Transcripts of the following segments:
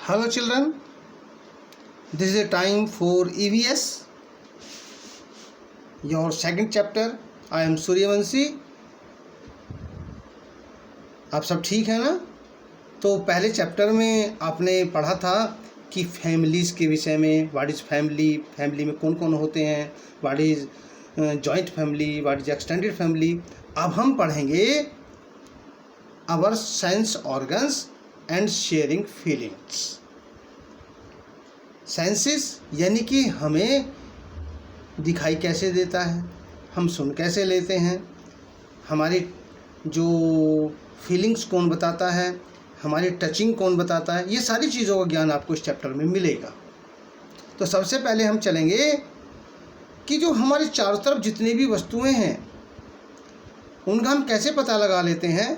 Hello children, this is a time for EVS, your second chapter. I am Suryavanshi. आप सब ठीक है ना? तो पहले चैप्टर में आपने पढ़ा था कि फैमिलीज़ के विषय में, व्हाट इज़ फैमिली, फैमिली में कौन कौन होते हैं, what is joint family, what is extended family. अब हम पढ़ेंगे our sense organs and sharing feelings. Senses यानी कि हमें दिखाई कैसे देता है, हम सुन कैसे लेते हैं, हमारी जो फीलिंग्स कौन बताता है, हमारी टचिंग कौन बताता है, ये सारी चीज़ों का ज्ञान आपको इस चैप्टर में मिलेगा. तो सबसे पहले हम चलेंगे कि जो हमारे चारों तरफ जितनी भी वस्तुएं हैं उनका हम कैसे पता लगा लेते हैं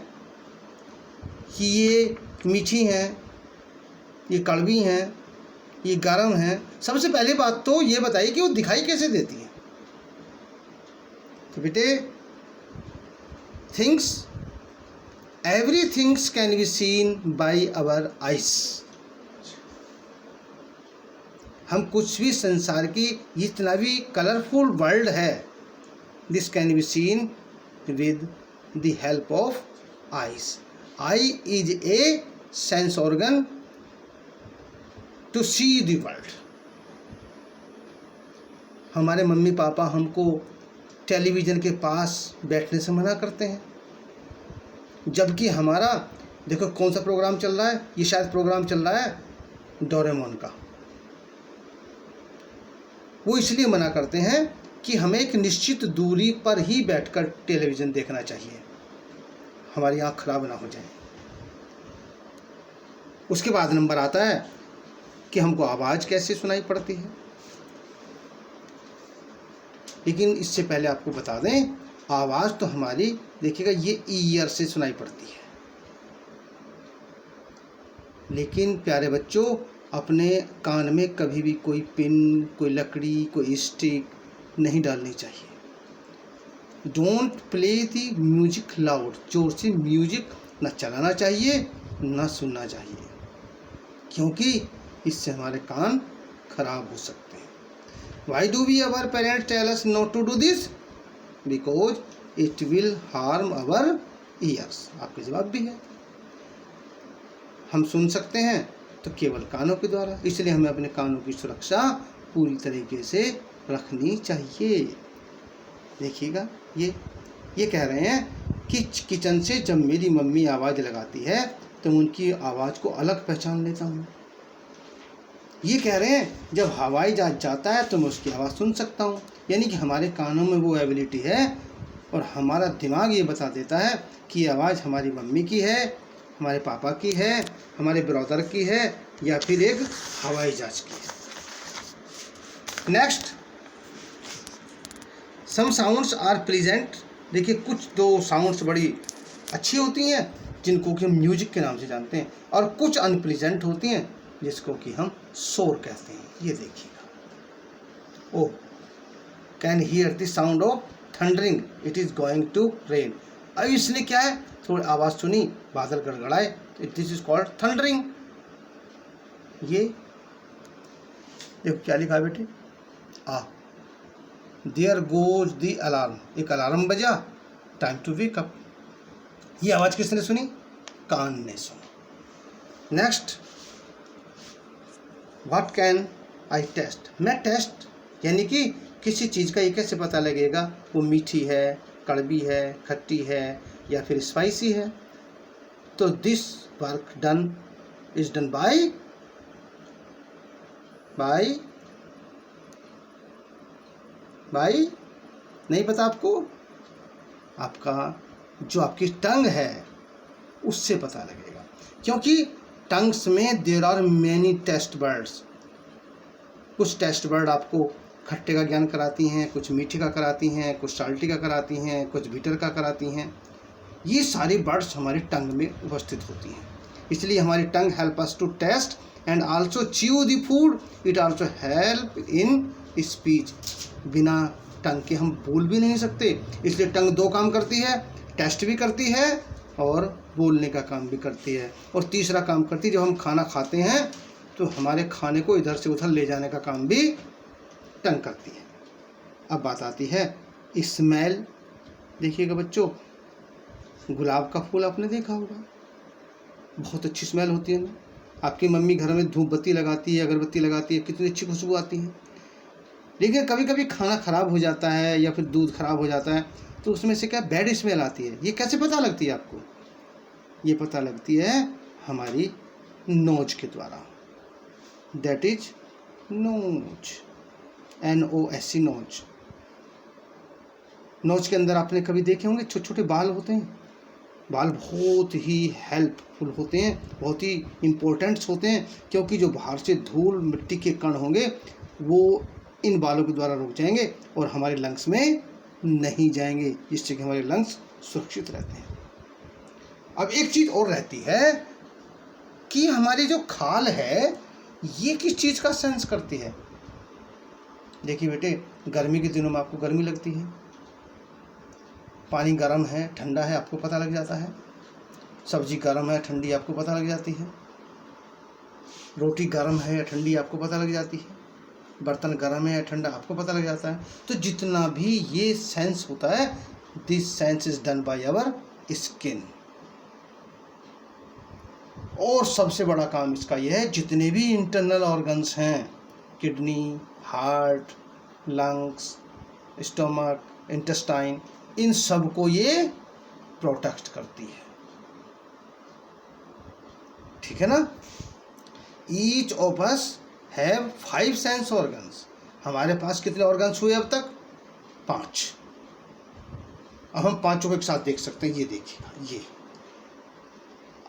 कि ये मीठी हैं, ये कड़वी हैं, ये गर्म है. सबसे पहली बात तो ये बताइए कि वो दिखाई कैसे देती है. तो बेटे, things, every things can be seen by our eyes. हम कुछ भी संसार की जितना भी कलरफुल वर्ल्ड है, this can be seen with the help of eyes. Eye is a sense organ to see the world. हमारे मम्मी पापा हमको टेलीविज़न के पास बैठने से मना करते हैं, जबकि हमारा देखो कौन सा प्रोग्राम चल रहा है. ये शायद प्रोग्राम चल रहा है डोरेमोन का. वो इसलिए मना करते हैं कि हमें एक निश्चित दूरी पर ही बैठकर टेलीविज़न देखना चाहिए, हमारी आँख खराब ना हो जाए. उसके बाद नंबर आता है कि हमको आवाज़ कैसे सुनाई पड़ती है. लेकिन इससे पहले आपको बता दें, आवाज़ तो हमारी देखिएगा ये ईयर से सुनाई पड़ती है. लेकिन प्यारे बच्चों, अपने कान में कभी भी कोई पिन, कोई लकड़ी, कोई स्टिक नहीं डालनी चाहिए. Don't play the music loud. जोर से म्यूजिक ना चलाना चाहिए ना सुनना चाहिए, क्योंकि इससे हमारे कान खराब हो सकते हैं. Why do we our parents tell us not to do this? Because it will harm our ears. आपके जवाब भी है. हम सुन सकते हैं तो केवल कानों के द्वारा, इसलिए हमें अपने कानों की सुरक्षा पूरी तरीके से रखनी चाहिए. देखिएगा, ये कह रहे हैं कि किचन से जब मेरी मम्मी आवाज़ लगाती है तो मैं उनकी आवाज़ को अलग पहचान लेता हूँ. ये कह रहे हैं जब हवाई जहाज जाता है तो मैं उसकी आवाज़ सुन सकता हूँ. यानी कि हमारे कानों में वो एबिलिटी है और हमारा दिमाग ये बता देता है कि ये आवाज़ हमारी मम्मी की है, हमारे पापा की है, हमारे ब्रदर की है, या फिर एक हवाई जहाज की है. Next, some sounds are pleasant. देखिए, कुछ दो साउंड्स बड़ी अच्छी होती हैं जिनको कि हम म्यूजिक के नाम से जानते हैं, और कुछ अनप्लीजेंट होती हैं जिसको कि हम शोर कहते हैं. ये देखिएगा, oh can hear the sound of thundering, it is going to rain. अब इसने क्या है, थोड़ी आवाज़ सुनी, बादल गड़गड़ाए, दिस इज कॉल्ड थंडरिंग. ये देखो क्या लिखा है बेटे, देयर गोज द अलार्म. एक अलार्म बजा, टाइम टू वेक अप. ये आवाज़ किसने सुनी? कान ने सुनी. Next, what can I taste. मैं टेस्ट यानी कि किसी चीज़ का ये कैसे पता लगेगा वो मीठी है, कड़वी है, खट्टी है या फिर स्पाइसी है. तो this work done is done bye नहीं पता आपको? आपका जो आपकी टंग है उससे पता लगेगा, क्योंकि टंग्स में there are many taste buds. कुछ टेस्ट बर्ड आपको खट्टे का ज्ञान कराती हैं, कुछ मीठे का कराती हैं, कुछ साल्टी का कराती हैं, कुछ बीटर का कराती हैं. ये सारी बर्ड्स हमारी टंग में उपस्थित होती हैं. इसलिए हमारी tongue help us to taste and also chew the food. It also help in speech. बिना टंग के हम बोल भी नहीं सकते, इसलिए टंग दो काम करती है, टेस्ट भी करती है और बोलने का काम भी करती है. और तीसरा काम करती है, जब हम खाना खाते हैं तो हमारे खाने को इधर से उधर ले जाने का काम भी टंग करती है। अब बात आती है स्मेल। देखिएगा बच्चों, गुलाब का फूल आपने देखा होगा, बहुत अच्छी स्मेल होती है ना। आपकी मम्मी घर में धूप बत्ती लगाती है, अगरबत्ती लगाती है, कितनी अच्छी खुशबू आती है। लेकिन कभी कभी खाना ख़राब हो जाता है या फिर दूध ख़राब हो जाता है तो उसमें से क्या बैड स्मेल आती है। ये कैसे पता लगती है आपको? ये पता लगती है हमारी नोज के द्वारा। That is nose, NOS, nose. Nose के अंदर आपने कभी देखे होंगे छोटे छोटे बाल होते हैं। बाल बहुत ही हेल्पफुल होते हैं, बहुत ही इम्पोर्टेंट्स होते हैं, क्योंकि जो बाहर से धूल मिट्टी के कण होंगे वो इन बालों के द्वारा रुक जाएंगे और हमारे लंग्स में नहीं जाएंगे, जिससे कि हमारे लंग्स सुरक्षित रहते हैं। अब एक चीज़ और रहती है कि हमारी जो खाल है ये किस चीज़ का सेंस करती है। देखिए बेटे, गर्मी के दिनों में आपको गर्मी लगती है, पानी गर्म है ठंडा है आपको पता लग जाता है, सब्जी गर्म है ठंडी आपको पता लग जाती है, रोटी गर्म है या ठंडी आपको पता लग जाती है, बर्तन गर्म है या ठंडा आपको पता लग जाता है। तो जितना भी ये सेंस होता है, this sense is done by our skin. और सबसे बड़ा काम इसका यह है, जितने भी इंटरनल ऑर्गन्स हैं, kidney, heart, lungs, stomach, intestine, इन सब को ये प्रोटेक्ट करती है। ठीक है ना। Each of us have 5 sense organs. हमारे पास कितने ऑर्गन्स हुए अब तक? 5। अब हम पांचों को एक साथ देख सकते हैं। ये देखिएगा, ये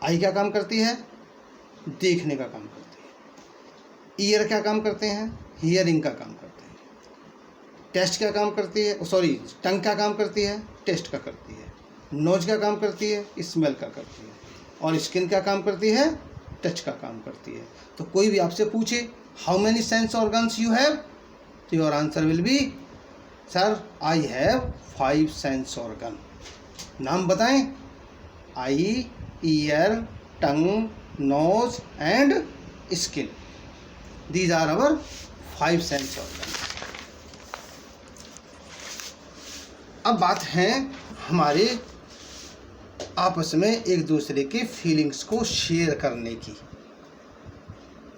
आई क्या काम करती है? देखने का काम करती है। ईयर क्या काम करते हैं? हियरिंग का काम करते हैं। टेस्ट क्या काम करती है? सॉरी, टंग क्या काम करती है? टेस्ट का करती है। नोज क्या काम करती है? स्मेल का करती है। और स्किन क्या काम करती है? टच का काम करती है। तो कोई भी आपसे पूछे how many sense organs you have, तो your answer will be sir I have 5 sense organ. नाम बताएं? Eye, ear, tongue, nose and skin. These are our 5 sense organ. अब बात है हमारे आपस में एक दूसरे के फीलिंग्स को शेयर करने की।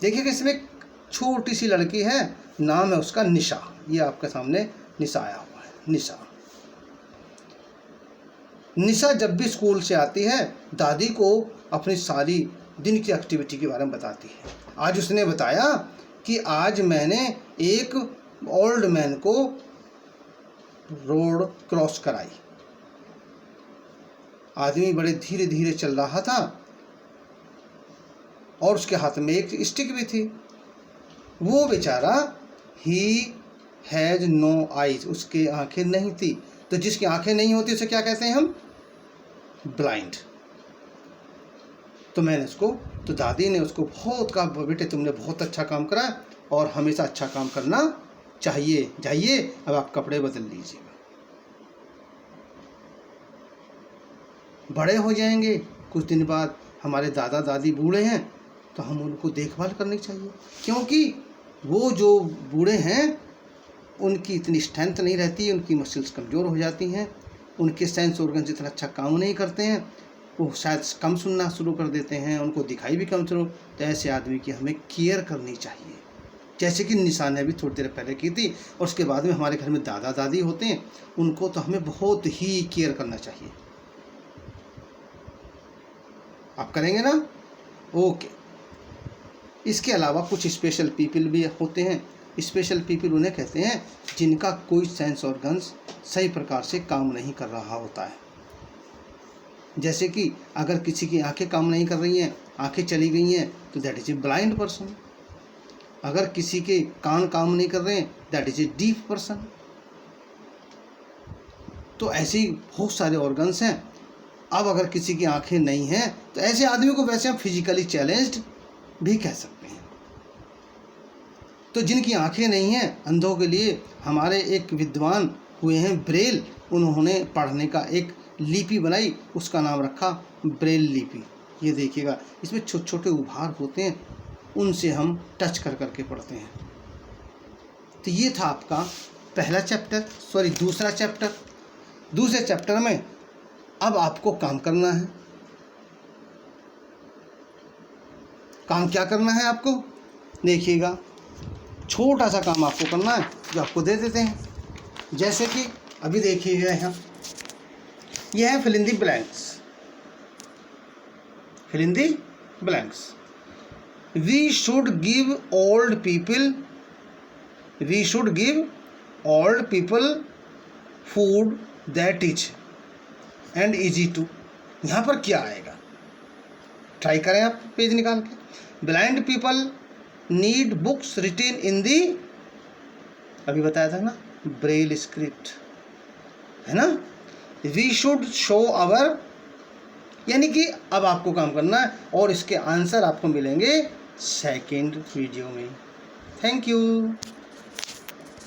देखिए कि इसमें एक छोटी सी लड़की है, नाम है उसका निशा। ये आपके सामने निशा आया हुआ है। निशा निशा जब भी स्कूल से आती है दादी को अपनी सारी दिन की एक्टिविटी के बारे में बताती है। आज उसने बताया कि आज मैंने एक ओल्ड मैन को रोड क्रॉस कराई। आदमी बड़े धीरे धीरे चल रहा था और उसके हाथ में एक स्टिक भी थी। वो बेचारा ही हैज नो आईज, उसके आंखें नहीं थी। तो जिसकी आंखें नहीं होती उसे क्या कहते हैं हम? ब्लाइंड। तो मैंने उसको, तो दादी ने उसको बहुत कहा, बेटे तुमने बहुत अच्छा काम करा और हमेशा अच्छा काम करना चाहिए। जाइए अब आप कपड़े बदल लीजिएगा, बड़े हो जाएंगे कुछ दिन बाद, हमारे दादा दादी बूढ़े हैं तो हम उनको देखभाल करनी चाहिए, क्योंकि वो जो बूढ़े हैं उनकी इतनी स्ट्रेंथ नहीं रहती, उनकी मसल्स कमज़ोर हो जाती हैं, उनके सेंस ऑर्गन्स इतना अच्छा काम नहीं करते हैं, वो शायद कम सुनना शुरू कर देते हैं, उनको दिखाई भी कम शुरू। तो ऐसे आदमी की हमें केयर करनी चाहिए, जैसे कि निशा ने भी थोड़ी देर पहले की थी। और उसके बाद में हमारे घर में दादा दादी होते हैं, उनको तो हमें बहुत ही केयर करना चाहिए। आप करेंगे ना? ओके। इसके अलावा कुछ स्पेशल पीपल भी होते हैं। स्पेशल पीपल उन्हें कहते हैं जिनका कोई सेंस ऑर्गन्स सही प्रकार से काम नहीं कर रहा होता है। जैसे कि अगर किसी की आंखें काम नहीं कर रही हैं, आंखें चली गई हैं, तो that is a blind person. अगर किसी के कान काम नहीं कर रहे हैं, that is a deaf person. तो ऐसे ही बहुत सारे ऑर्गन्स हैं। अब अगर किसी की आंखें नहीं हैं तो ऐसे आदमी को वैसे हम फिजिकली चैलेंज्ड भी कह सकते हैं। तो जिनकी आंखें नहीं हैं, अंधों के लिए हमारे एक विद्वान हुए हैं ब्रेल, उन्होंने पढ़ने का एक लिपि बनाई, उसका नाम रखा ब्रेल लिपि। ये देखिएगा, इसमें छोटे छोटे उभार होते हैं उनसे हम टच कर करके पढ़ते हैं। तो ये था आपका पहला चैप्टर, दूसरा चैप्टर। दूसरे चैप्टर में अब आपको काम करना है। काम क्या करना है आपको, देखिएगा, छोटा सा काम आपको करना है जो आपको दे देते हैं। जैसे कि अभी देखिएगा यहाँ, यह है fill in the blanks. Fill in the blanks. We should give old people food that is and easy to. यहाँ पर क्या आएगा, ट्राई करें आप पेज निकाल के। Blind people need books written in the, अभी बताया था ना, ब्रेल स्क्रिप्ट, है ना। वी शुड शो अवर, यानी कि अब आपको काम करना है और इसके आंसर आपको मिलेंगे सेकेंड वीडियो में। Thank you.